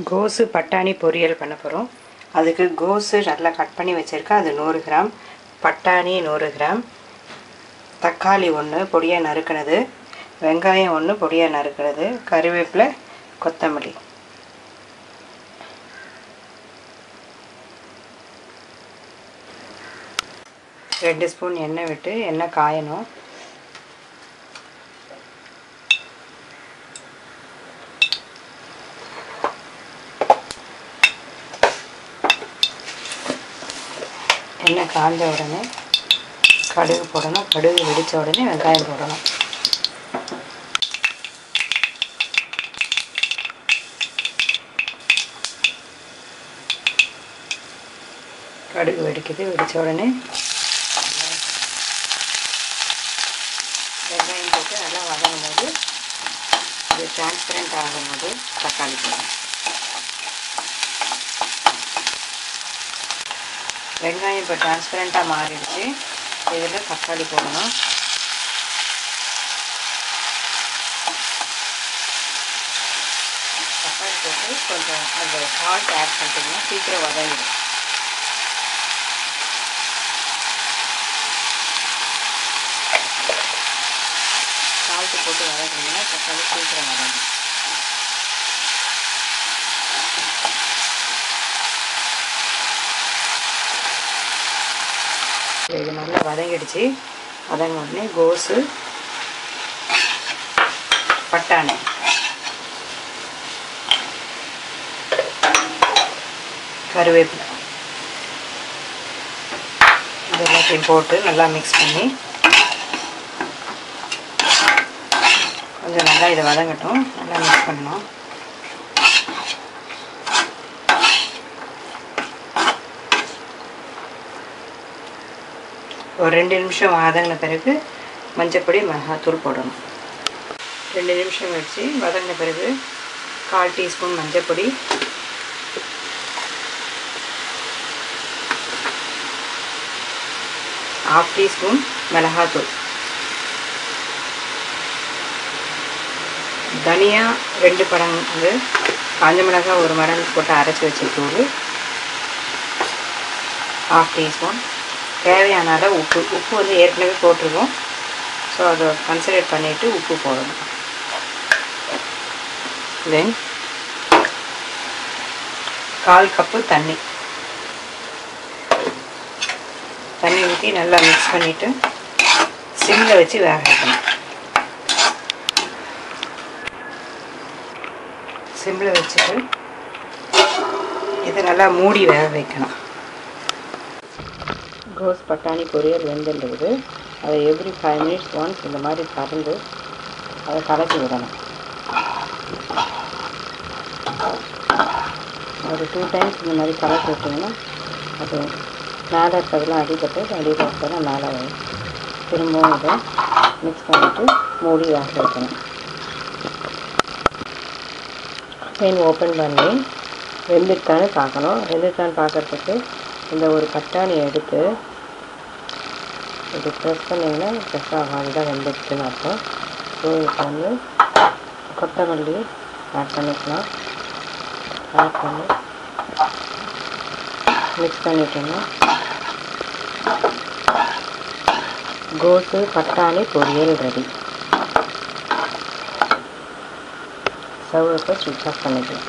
கோஸு பட்டாணி பொரியல் பண்ண போகிறோம். அதுக்கு கோஸு நல்லா கட் பண்ணி வச்சுருக்கேன், அது 100 கிராம், பட்டாணி 100 கிராம், தக்காளி 1 பொடியாக நறுக்கினது, வெங்காயம் 1 பொடியாக நறுக்கினது, கறிவேப்பிலை, கொத்தமல்லி. ரெண்டு ஸ்பூன் எண்ணெய் விட்டு எண்ணெய் காயணும். எண்ணெய் காய்ஞ்ச உடனே கடுகு போடணும். கடுகு வெடித்த உடனே வெங்காயம் போடணும். கடுகு வெடிக்குது. வெடித்த உடனே வெங்காயம் போட்டு நல்லா வதங்கும் போது அது டிரான்ஸ்பரண்ட் ஆகும்போது தக்காளி போடணும். வெங்காயம் இப்போ டிரான்ஸ்பரண்ட்டாக மாறிடுச்சு. இதில் தக்காளி போடணும். தக்காளி போட்டு கொஞ்சம் அந்த சால்ட் ஆட் பண்ணிட்டீங்கன்னா சீக்கிரம் வதங்கிடும். சால்ட்டு போட்டு வதக்கினீங்கன்னா தக்காளி சீக்கிரம் வதங்கும். இது நல்லா வதங்கிடுச்சு. வதங்க உடனே கோஸு, பட்டாணி, கருவேப்பிலை இது எல்லாத்தையும் போட்டு நல்லா மிக்ஸ் பண்ணி கொஞ்சம் நல்லா இதை வதங்கட்டும். நல்லா மிக்ஸ் பண்ணணும். ஒரு 2 நிமிஷம் வதங்கின பிறகு மஞ்சப்பொடி, மிளகாத்தூள் போடணும். 2 நிமிஷம் வச்சு வதங்கின பிறகு 1/4 டீஸ்பூன் மஞ்சப்பொடி, 1/2 டீஸ்பூன் மிளகாத்தூள், தனியா 2 மடங்கு, காஞ்ச மிளகாய் 1 மடங்கு போட்டு அரைச்சி வச்ச தூள் 1/2 டீஸ்பூன். தேவையான அளவு உப்பு. உப்பு வந்து ஏற்கனவே போட்டிருக்கோம். ஸோ அதை கன்சிடர் பண்ணிவிட்டு உப்பு போடணும். தென் 1/4 கப்பு தண்ணி ஊற்றி நல்லா மிக்ஸ் பண்ணிவிட்டு சிம்மில் வச்சு வேக வைக்கணும். சிம்மில் வச்சுட்டு இதை நல்லா மூடி வேக வைக்கணும். கோஸ் பட்டாணி பொரியல் வெந்துருக்குது. அதை எவ்ரி 5 மினிட்ஸ் ஒன்ஸ் இந்த மாதிரி கலந்து அதை கலக்கி விடணும். ஒரு 2 டைம்ஸ் இந்த மாதிரி கலக்கி விட்டிங்கன்னா அது மேலே இருக்கிறதுலாம் அடிபட்டு அடியில் இருக்கிறதெல்லாம் மேலே வரும். திரும்பவும் இதை மிக்ஸ் பண்ணிவிட்டு மூடி வேக வைக்கணும். மீன் ஓப்பன் பண்ணி வெந்துட்டான்னு பார்க்கணும். வெந்துட்டான்னு பார்க்குறதுக்கு இந்த ஒரு பட்டாணி எடுத்து இது ப்ரெஸ் பண்ணிங்கன்னா ப்ரெஸ் ஆகாது தான் வெந்துடுச்சுன்னு அர்த்தம். ஸோ இப்போ வந்து கொத்தமல்லி ஆட் பண்ணிக்கலாம். ஆட் பண்ணி மிக்ஸ் பண்ணிட்டோம்னா கோஸு பட்டாணி பொரியல் ரெடி. ஸ்டவ் அப்போ ஸ்விட்ச் ஆஃப் பண்ணிக்கலாம்.